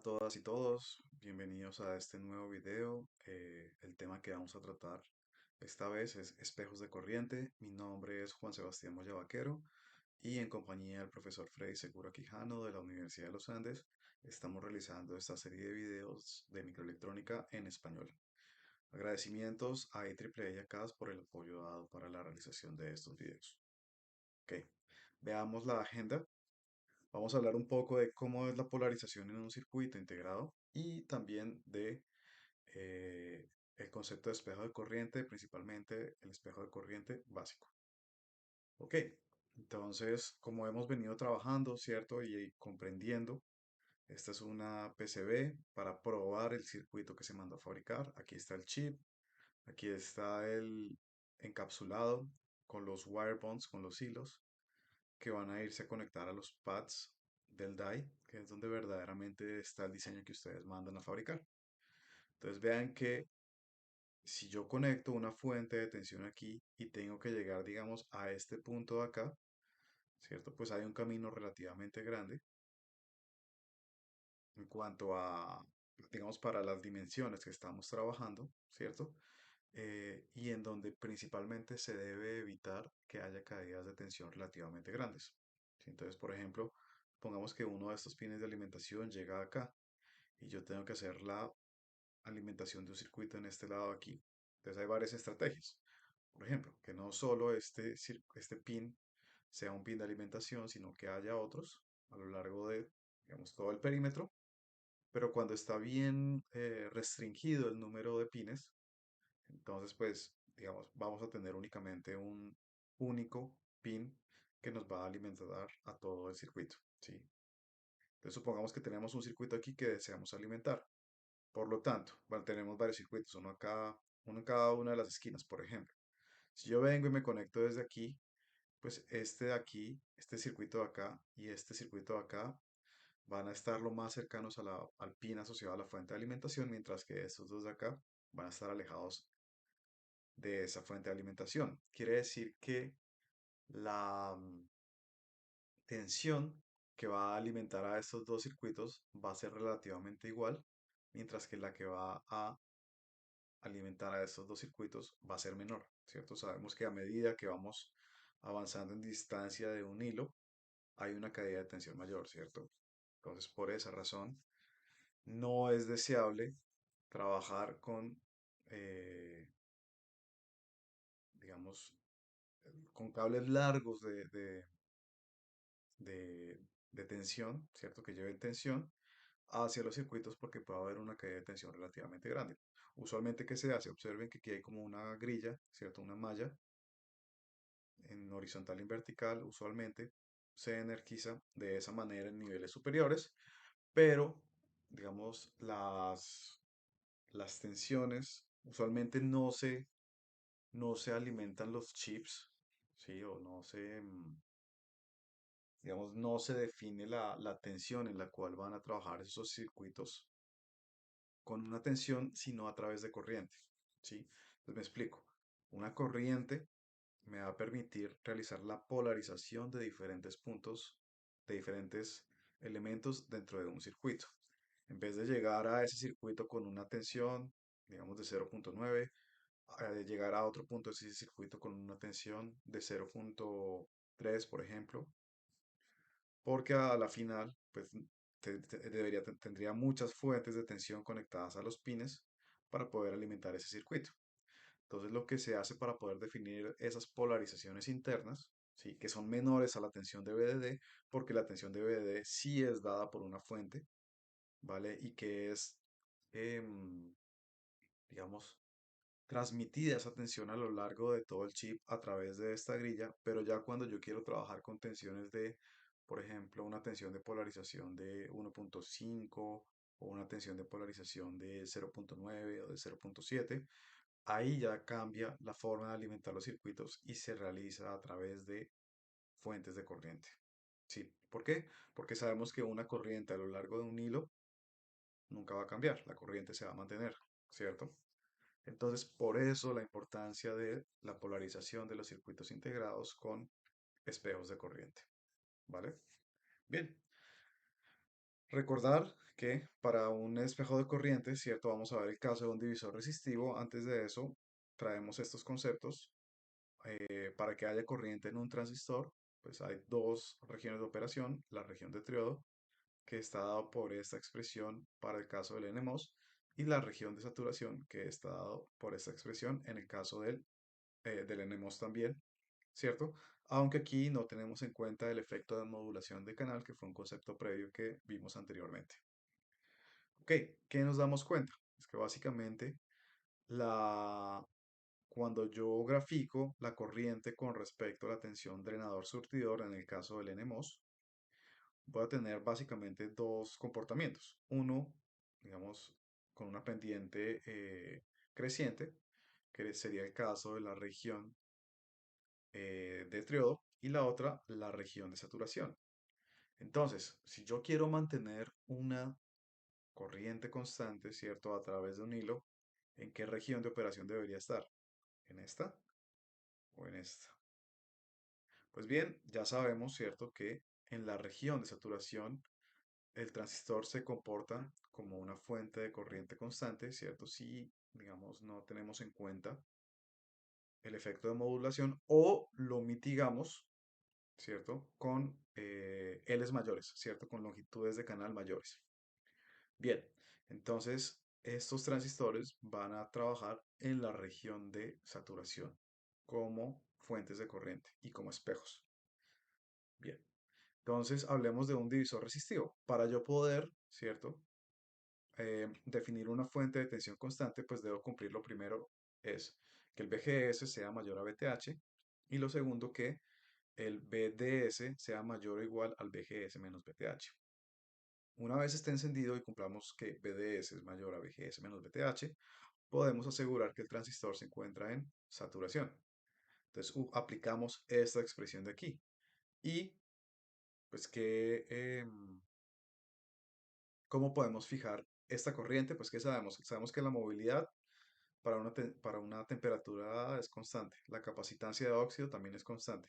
todas y todos, bienvenidos a este nuevo video. El tema que vamos a tratar esta vez es espejos de corriente. Mi nombre es Juan Sebastián Moya Vaquero y en compañía del profesor Freddy Segura Quijano de la Universidad de los Andes estamos realizando esta serie de videos de microelectrónica en español. Agradecimientos a IEEE y a CAS por el apoyo dado para la realización de estos videos. Ok, veamos la agenda. Vamos a hablar un poco de cómo es la polarización en un circuito integrado y también de el concepto de espejo de corriente, principalmente el espejo de corriente básico. Ok, entonces, como hemos venido trabajando, ¿cierto? Y comprendiendo, esta es una PCB para probar el circuito que se mandó a fabricar. Aquí está el chip, aquí está el encapsulado con los wire bonds, con los hilos que van a irse a conectar a los pads del die, que es donde verdaderamente está el diseño que ustedes mandan a fabricar. Entonces vean que si yo conecto una fuente de tensión aquí y tengo que llegar, digamos, a este punto de acá, ¿cierto? Pues hay un camino relativamente grande en cuanto a, digamos, para las dimensiones que estamos trabajando, ¿cierto? Y en donde principalmente se debe evitar que haya caídas de tensión relativamente grandes. ¿Sí? Entonces, por ejemplo, pongamos que uno de estos pines de alimentación llega acá y yo tengo que hacer la alimentación de un circuito en este lado aquí. Entonces hay varias estrategias. Por ejemplo, que no solo este pin sea un pin de alimentación, sino que haya otros a lo largo de, digamos, todo el perímetro, pero cuando está bien restringido el número de pines, entonces, pues, digamos, vamos a tener únicamente un único pin que nos va a alimentar a todo el circuito, ¿sí? Entonces, supongamos que tenemos un circuito aquí que deseamos alimentar. Por lo tanto, bueno, tenemos varios circuitos, uno en cada una de las esquinas, por ejemplo. Si yo vengo y me conecto desde aquí, pues este de aquí, este circuito de acá y este circuito de acá van a estar lo más cercanos a al pin asociado a la fuente de alimentación, mientras que estos dos de acá van a estar alejados de esa fuente de alimentación. Quiere decir que la tensión que va a alimentar a estos dos circuitos va a ser relativamente igual, mientras que la que va a alimentar a estos dos circuitos va a ser menor, ¿cierto? Sabemos que a medida que vamos avanzando en distancia de un hilo, hay una caída de tensión mayor, ¿cierto? Entonces, por esa razón, no es deseable trabajar con, eh, digamos, con cables largos de, de tensión, ¿cierto? Que lleven tensión hacia los circuitos porque puede haber una caída de tensión relativamente grande. Usualmente, ¿qué se hace? Observen que aquí hay como una grilla, ¿cierto? Una malla en horizontal y en vertical. Usualmente se energiza de esa manera en niveles superiores, pero, digamos, las tensiones usualmente no se alimentan los chips, ¿sí? O no se, digamos, no se define la tensión en la cual van a trabajar esos circuitos con una tensión, sino a través de corriente, ¿sí? Entonces me explico. Una corriente me va a permitir realizar la polarización de diferentes puntos, de diferentes elementos dentro de un circuito. En vez de llegar a ese circuito con una tensión, digamos, de 0,9, de llegar a otro punto de ese circuito con una tensión de 0,3, por ejemplo, porque a la final, pues tendría muchas fuentes de tensión conectadas a los pines para poder alimentar ese circuito. Entonces, lo que se hace para poder definir esas polarizaciones internas, ¿sí? Que son menores a la tensión de VDD, porque la tensión de VDD sí es dada por una fuente, ¿vale? Y que es, em, digamos, transmitida esa tensión a lo largo de todo el chip a través de esta grilla, pero ya cuando yo quiero trabajar con tensiones de, por ejemplo, una tensión de polarización de 1,5 o una tensión de polarización de 0,9 o de 0,7, ahí ya cambia la forma de alimentar los circuitos y se realiza a través de fuentes de corriente. Sí, ¿por qué? Porque sabemos que una corriente a lo largo de un hilo nunca va a cambiar, la corriente se va a mantener, ¿cierto? Entonces, por eso la importancia de la polarización de los circuitos integrados con espejos de corriente, ¿vale? Bien, Recordar que para un espejo de corriente, ¿cierto? Vamos a ver el caso de un divisor resistivo. Antes de eso, traemos estos conceptos. Para que haya corriente en un transistor, pues hay dos regiones de operación, la región de triodo, que está dado por esta expresión para el caso del NMOS, y la región de saturación, que está dado por esta expresión en el caso del NMOS también, ¿cierto? Aunque aquí no tenemos en cuenta el efecto de modulación de canal, que fue un concepto previo que vimos anteriormente. Ok, ¿qué nos damos cuenta? Es que básicamente la, cuando yo grafico la corriente con respecto a la tensión drenador-surtidor en el caso del NMOS, voy a tener básicamente dos comportamientos. Uno, digamos, con una pendiente creciente, que sería el caso de la región de triodo, y la otra, la región de saturación. Entonces, si yo quiero mantener una corriente constante, ¿cierto? A través de un hilo, ¿en qué región de operación debería estar? ¿En esta o en esta? Pues bien, ya sabemos, ¿cierto?, que en la región de saturación el transistor se comporta como una fuente de corriente constante, ¿cierto? Si, digamos, no tenemos en cuenta el efecto de modulación o lo mitigamos, ¿cierto? Con Ls mayores, ¿cierto? Con longitudes de canal mayores. Bien, entonces estos transistores van a trabajar en la región de saturación como fuentes de corriente y como espejos. Bien. Entonces, hablemos de un divisor resistivo. Para yo poder, ¿cierto? Definir una fuente de tensión constante, pues debo cumplir lo primero es que el VGS sea mayor a VTH y lo segundo que el VDS sea mayor o igual al VGS menos VTH. Una vez esté encendido y cumplamos que VDS es mayor a VGS menos VTH, podemos asegurar que el transistor se encuentra en saturación. Entonces, aplicamos esta expresión de aquí. Y pues que ¿cómo podemos fijar esta corriente? Pues ¿qué sabemos? Sabemos que la movilidad para una temperatura es constante. La capacitancia de óxido también es constante.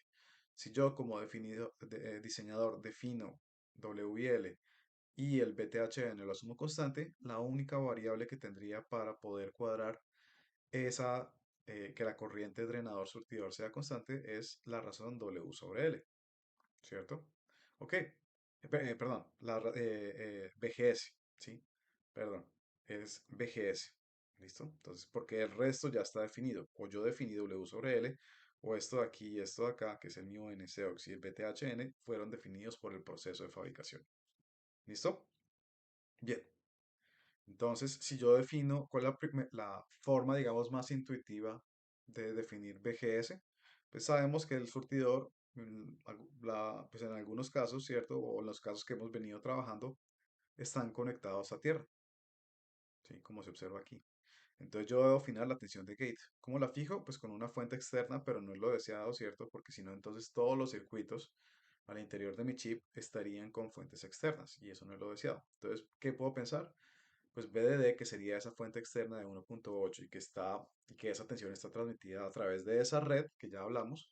Si yo como diseñador defino W y L y el BTHN lo asumo constante, la única variable que tendría para poder cuadrar esa, que la corriente drenador-surtidor sea constante es la razón W sobre L, ¿cierto? Ok, perdón, BGS, ¿sí? Perdón, es BGS, ¿listo? Entonces, porque el resto ya está definido, o yo definí W sobre L, o esto de aquí y esto de acá, que es el mu N, Cox y el BTHN, fueron definidos por el proceso de fabricación. ¿Listo? Bien. Entonces, si yo defino cuál es la forma, digamos, más intuitiva de definir BGS, pues sabemos que el surtidor, pues en algunos casos, ¿cierto? O en los casos que hemos venido trabajando, están conectados a tierra, ¿sí? Como se observa aquí. Entonces yo debo afinar la tensión de gate. ¿Cómo la fijo? Pues con una fuente externa, pero no es lo deseado, ¿cierto? Porque si no, entonces todos los circuitos al interior de mi chip estarían con fuentes externas y eso no es lo deseado. Entonces, ¿qué puedo pensar? Pues VDD, que sería esa fuente externa de 1.8 y que esa tensión está transmitida a través de esa red que ya hablamos,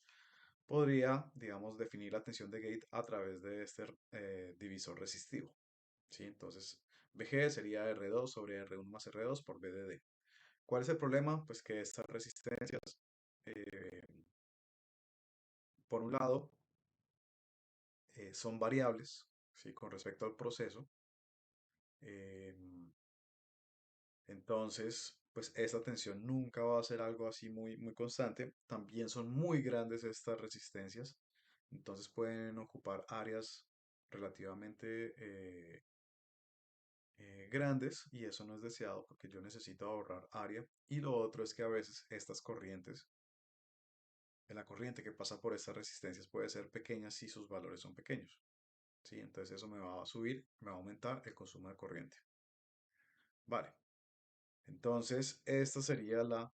podría, digamos, definir la tensión de gate a través de este divisor resistivo, ¿sí? Entonces, VG sería R2 sobre R1 más R2 por VDD. ¿Cuál es el problema? Pues que estas resistencias, eh, por un lado, son variables, ¿sí? Con respecto al proceso. em, Entonces, pues esta tensión nunca va a ser algo así muy constante. También son muy grandes estas resistencias. Entonces pueden ocupar áreas relativamente grandes y eso no es deseado porque yo necesito ahorrar área. Y lo otro es que a veces estas corrientes, la corriente que pasa por estas resistencias puede ser pequeña si sus valores son pequeños. ¿Sí? Entonces eso me va a subir, me va a aumentar el consumo de corriente. Vale. Entonces, esta sería la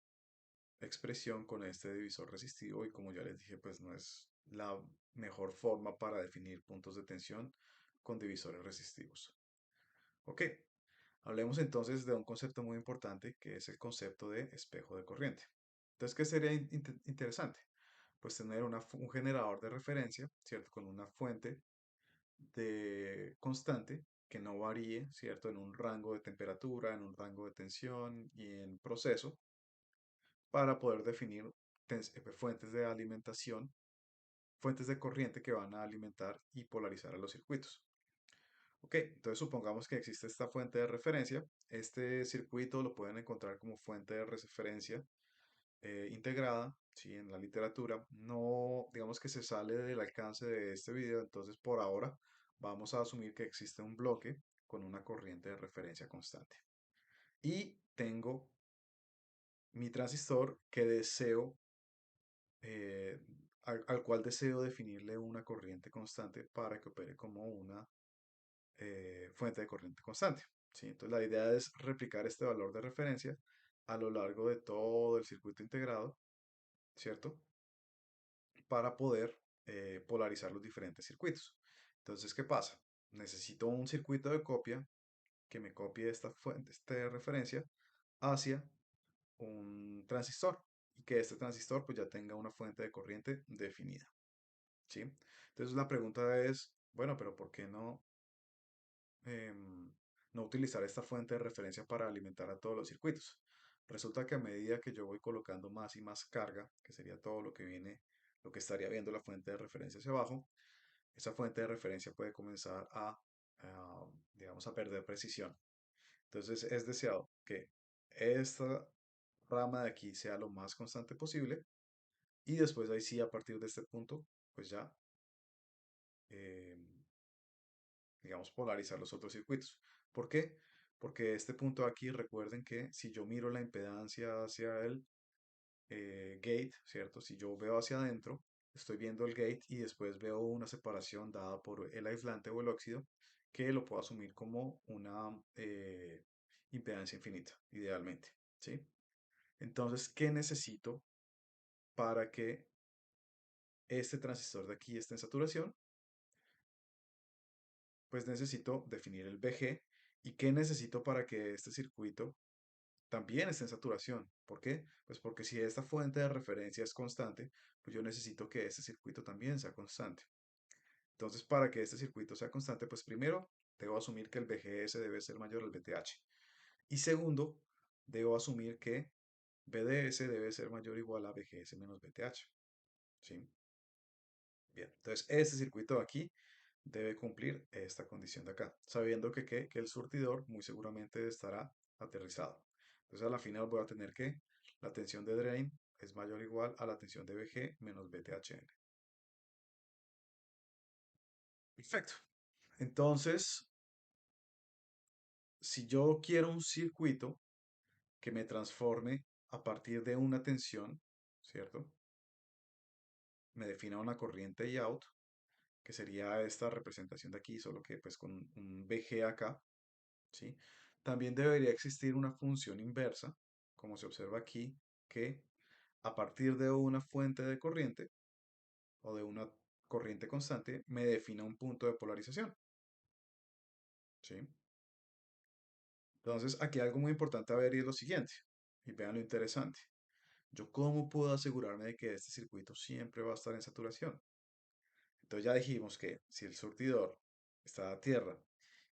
expresión con este divisor resistivo y como ya les dije, pues no es la mejor forma para definir puntos de tensión con divisores resistivos. Ok, hablemos entonces de un concepto muy importante que es el concepto de espejo de corriente. Entonces, ¿qué sería interesante? Pues tener un generador de referencia, ¿cierto? Con una fuente de constante que no varíe, ¿cierto? En un rango de temperatura, en un rango de tensión y en proceso para poder definir fuentes de alimentación, fuentes de corriente que van a alimentar y polarizar a los circuitos. Ok, entonces supongamos que existe esta fuente de referencia. Este circuito lo pueden encontrar como fuente de referencia integrada, ¿sí? En la literatura. No, digamos que se sale del alcance de este video, entonces por ahora vamos a asumir que existe un bloque con una corriente de referencia constante. Y tengo mi transistor que deseo, eh, al cual deseo definirle una corriente constante para que opere como una fuente de corriente constante. ¿Sí? Entonces la idea es replicar este valor de referencia a lo largo de todo el circuito integrado, ¿cierto? Para poder polarizar los diferentes circuitos. Entonces, ¿qué pasa? Necesito un circuito de copia que me copie esta fuente, de referencia hacia un transistor y que este transistor pues ya tenga una fuente de corriente definida, ¿sí? Entonces la pregunta es, bueno, pero ¿por qué em, no utilizar esta fuente de referencia para alimentar a todos los circuitos? Resulta que a medida que yo voy colocando más y más carga, que sería todo lo que viene, lo que estaría viendo la fuente de referencia hacia abajo, esa fuente de referencia puede comenzar digamos, a perder precisión. Entonces es deseado que esta rama de aquí sea lo más constante posible y después ahí sí, a partir de este punto, pues ya, eh, digamos, polarizar los otros circuitos. ¿Por qué? Porque este punto aquí, recuerden que si yo miro la impedancia hacia el gate, ¿cierto? Si yo veo hacia adentro, estoy viendo el gate y después veo una separación dada por el aislante o el óxido, que lo puedo asumir como una impedancia infinita, idealmente, ¿sí? Entonces, ¿qué necesito para que este transistor de aquí esté en saturación? Pues necesito definir el VG. ¿Y qué necesito para que este circuito también esté en saturación? ¿Por qué? Pues porque si esta fuente de referencia es constante, pues yo necesito que este circuito también sea constante. Entonces, para que este circuito sea constante, pues primero debo asumir que el VGS debe ser mayor al VTH. Y segundo, debo asumir que VDS debe ser mayor o igual a VGS menos VTH. ¿Sí? Bien, entonces este circuito de aquí debe cumplir esta condición de acá, sabiendo que el surtidor muy seguramente estará aterrizado. Entonces a la final voy a tener que la tensión de drain es mayor o igual a la tensión de VG menos VTHN. Perfecto. Entonces, si yo quiero un circuito que me transforme a partir de una tensión, ¿cierto? Me defina una corriente y out, que sería esta representación de aquí, solo que pues con un VG acá, ¿sí? También debería existir una función inversa, como se observa aquí, que a partir de una fuente de corriente o de una corriente constante me defina un punto de polarización, ¿sí? Entonces, aquí algo muy importante a ver y es lo siguiente, y vean lo interesante. ¿Yo cómo puedo asegurarme de que este circuito siempre va a estar en saturación? Entonces ya dijimos que si el surtidor está a tierra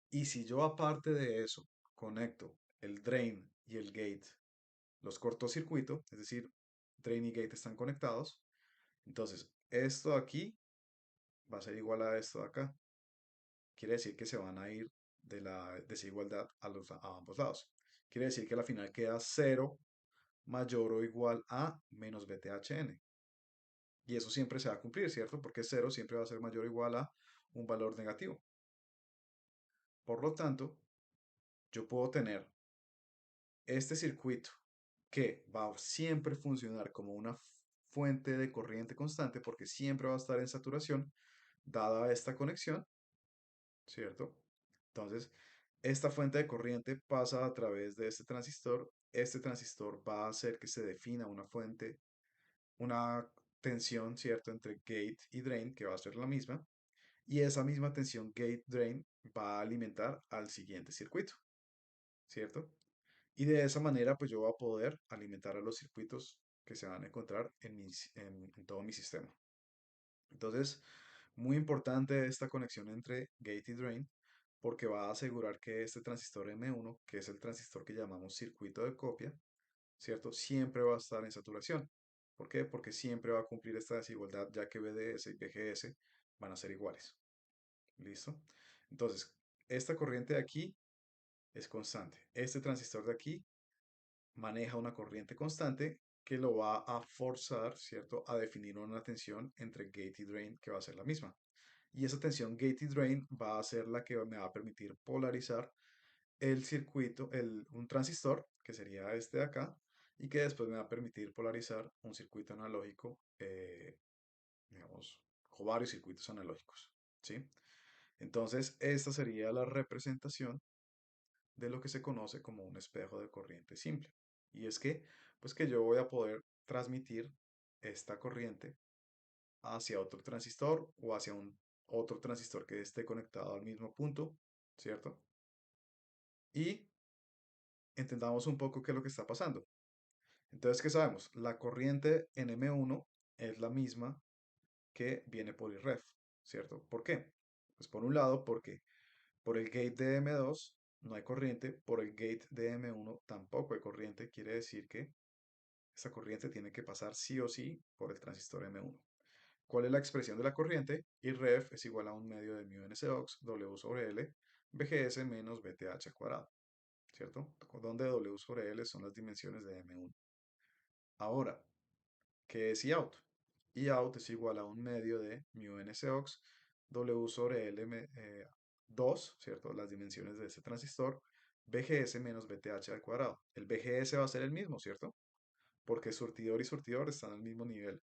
y si yo aparte de eso conecto el drain y el gate, los cortocircuito, es decir, drain y gate están conectados, entonces esto de aquí va a ser igual a esto de acá. Quiere decir que se van a ir de la desigualdad a ambos lados. Quiere decir que la final queda cero mayor o igual a menos BTHN. Y eso siempre se va a cumplir, ¿cierto? Porque cero siempre va a ser mayor o igual a un valor negativo. Por lo tanto, yo puedo tener este circuito que va a siempre funcionar como una fuente de corriente constante porque siempre va a estar en saturación dada esta conexión, ¿cierto? Entonces, esta fuente de corriente pasa a través de este transistor va a hacer que se defina una fuente, una tensión, ¿cierto?, entre gate y drain, que va a ser la misma, y esa misma tensión gate-drain va a alimentar al siguiente circuito, ¿cierto? Y de esa manera, pues yo voy a poder alimentar a los circuitos que se van a encontrar en todo mi sistema. Entonces, muy importante esta conexión entre gate y drain, porque va a asegurar que este transistor M1, que es el transistor que llamamos circuito de copia, ¿cierto? Siempre va a estar en saturación. ¿Por qué? Porque siempre va a cumplir esta desigualdad, ya que VDS y VGS van a ser iguales. ¿Listo? Entonces, esta corriente de aquí es constante. Este transistor de aquí maneja una corriente constante que lo va a forzar, ¿cierto?, a definir una tensión entre gate y drain que va a ser la misma. Y esa tensión gate y drain va a ser la que me va a permitir polarizar el circuito, un transistor, que sería este de acá, y que después me va a permitir polarizar un circuito analógico, digamos, o varios circuitos analógicos, ¿sí? Entonces, esta sería la representación de lo que se conoce como un espejo de corriente simple. Y es que, pues que yo voy a poder transmitir esta corriente hacia otro transistor o hacia un otro transistor que esté conectado al mismo punto, ¿cierto? Y entendamos un poco qué es lo que está pasando. Entonces, ¿qué sabemos? La corriente en M1 es la misma que viene por IREF, ¿cierto? ¿Por qué? Pues por un lado, porque por el gate de M2 no hay corriente, por el gate de M1 tampoco hay corriente, quiere decir que esa corriente tiene que pasar sí o sí por el transistor M1. ¿Cuál es la expresión de la corriente? Y ref es igual a un medio de mu n C ox W sobre L, VGS menos VTH al cuadrado, ¿cierto? Donde W sobre L son las dimensiones de M1. Ahora, ¿qué es Eout? Eout es igual a un medio de mu n C ox W sobre L 2, ¿cierto? Las dimensiones de ese transistor, VGS menos VTH al cuadrado. El VGS va a ser el mismo, ¿cierto? Porque surtidor y surtidor están al mismo nivel.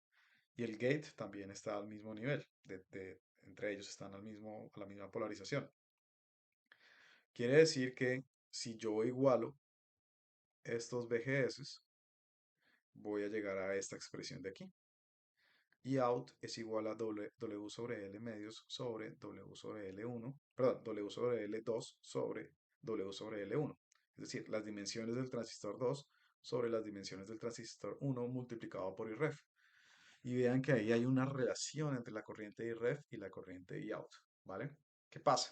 Y el gate también está al mismo nivel. Entre ellos están a la misma polarización. Quiere decir que si yo igualo estos VGS, voy a llegar a esta expresión de aquí. Y out es igual a W sobre L medios sobre W sobre L1, perdón, W sobre L2 sobre W sobre L1. Es decir, las dimensiones del transistor 2 sobre las dimensiones del transistor 1 multiplicado por IREF. Y vean que ahí hay una relación entre la corriente IREF y la corriente IOUT, ¿vale? ¿Qué pasa?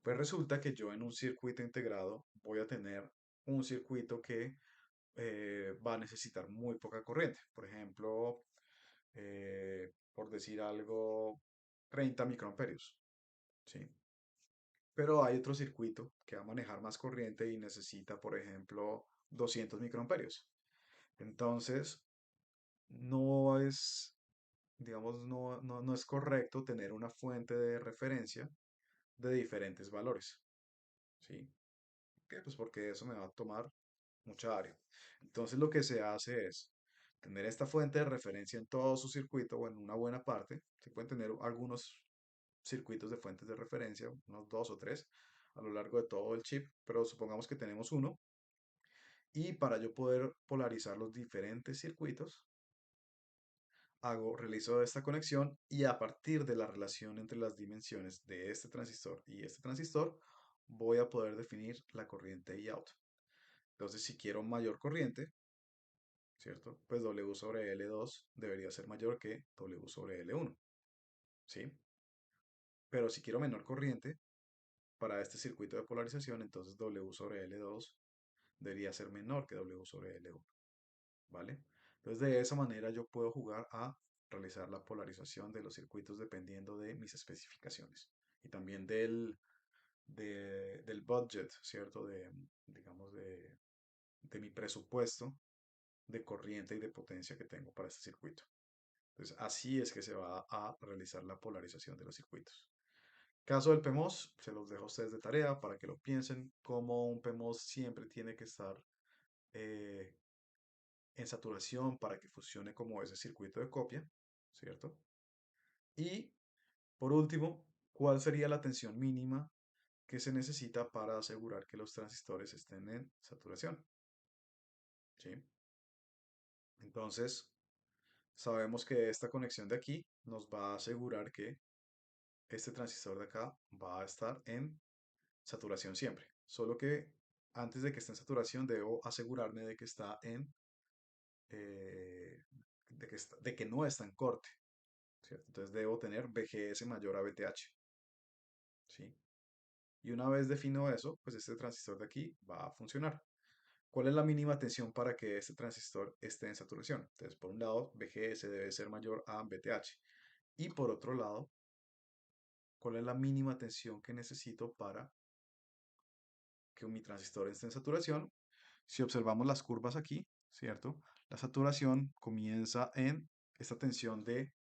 Pues resulta que yo en un circuito integrado voy a tener un circuito que va a necesitar muy poca corriente. Por ejemplo, por decir algo, 30 microamperios, ¿sí? Pero hay otro circuito que va a manejar más corriente y necesita, por ejemplo, 200 microamperios. Entonces, no es, digamos, no es correcto tener una fuente de referencia de diferentes valores, ¿sí? ¿Por qué? Pues porque eso me va a tomar mucha área. Entonces, lo que se hace es tener esta fuente de referencia en todo su circuito o en una buena parte. Se pueden tener algunos circuitos de fuentes de referencia, unos dos o tres, a lo largo de todo el chip, pero supongamos que tenemos uno. Y para yo poder polarizar los diferentes circuitos, realizo esta conexión y a partir de la relación entre las dimensiones de este transistor y este transistor, voy a poder definir la corriente Eout. Entonces, si quiero mayor corriente, ¿cierto? Pues W sobre L2 debería ser mayor que W sobre L1, ¿sí? Pero si quiero menor corriente para este circuito de polarización, entonces W sobre L2 debería ser menor que W sobre L1, ¿vale? Entonces, de esa manera yo puedo jugar a realizar la polarización de los circuitos dependiendo de mis especificaciones y también del budget, ¿cierto? Digamos, de mi presupuesto de corriente y de potencia que tengo para este circuito. Entonces, así es que se va a realizar la polarización de los circuitos. Caso del PMOS, se los dejo a ustedes de tarea para que lo piensen, como un PMOS siempre tiene que estar eh, en saturación para que funcione como ese circuito de copia, ¿cierto? Y por último, ¿cuál sería la tensión mínima que se necesita para asegurar que los transistores estén en saturación? ¿Sí? Entonces, sabemos que esta conexión de aquí nos va a asegurar que este transistor de acá va a estar en saturación siempre. Solo que antes de que esté en saturación debo asegurarme de que está eh, de que no está en corte, ¿cierto? Entonces debo tener VGS mayor a VTH, ¿sí? Y una vez defino eso, pues este transistor de aquí va a funcionar. ¿Cuál es la mínima tensión para que este transistor esté en saturación? Entonces, por un lado, VGS debe ser mayor a VTH. Y por otro lado, ¿cuál es la mínima tensión que necesito para que mi transistor esté en saturación? Si observamos las curvas aquí, ¿cierto? La saturación comienza en esta tensión de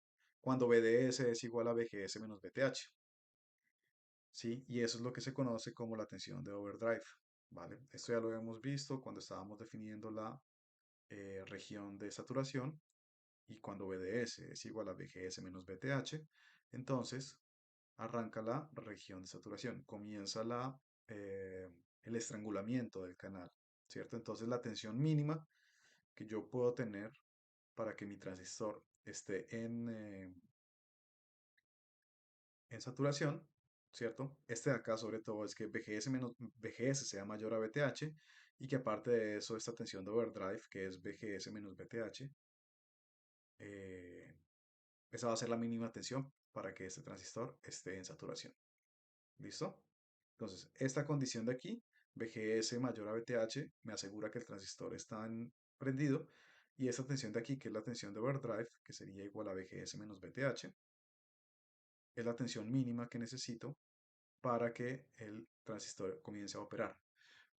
cuando VDS es igual a VGS menos VTH, ¿sí? Y eso es lo que se conoce como la tensión de overdrive, ¿vale? Esto ya lo habíamos visto cuando estábamos definiendo la región de saturación y cuando VDS es igual a VGS menos VTH, entonces arranca la región de saturación, comienza eh, el estrangulamiento del canal, ¿cierto? Entonces la tensión mínima que yo puedo tener para que mi transistor esté en saturación, ¿cierto? Este de acá sobre todo es que VGS sea mayor a VTH y que aparte de eso esta tensión de overdrive que es VGS menos VTH, eh, esa va a ser la mínima tensión para que este transistor esté en saturación. ¿Listo? Entonces, esta condición de aquí, VGS mayor a VTH, me asegura que el transistor está prendido. Y esta tensión de aquí, que es la tensión de overdrive, que sería igual a VGS menos VTH, es la tensión mínima que necesito para que el transistor comience a operar.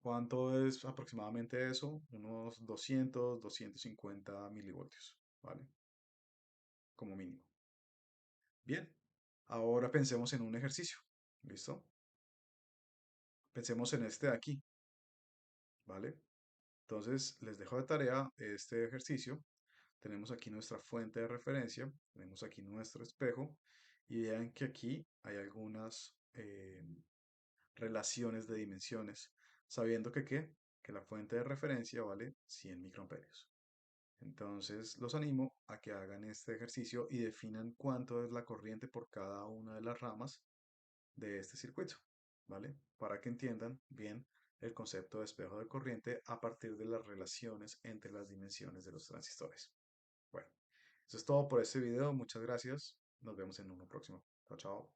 ¿Cuánto es aproximadamente eso? Unos 200, 250 milivoltios, ¿vale? Como mínimo. Bien, ahora pensemos en un ejercicio. ¿Listo? Pensemos en este de aquí, ¿vale? Entonces, les dejo de tarea este ejercicio. Tenemos aquí nuestra fuente de referencia, tenemos aquí nuestro espejo y vean que aquí hay algunas relaciones de dimensiones, sabiendo que, ¿qué? Que la fuente de referencia vale 100 microamperios. Entonces, los animo a que hagan este ejercicio y definan cuánto es la corriente por cada una de las ramas de este circuito, ¿vale? Para que entiendan bien el concepto de espejo de corriente a partir de las relaciones entre las dimensiones de los transistores. Bueno, eso es todo por este video. Muchas gracias. Nos vemos en uno próximo. Chao, chao.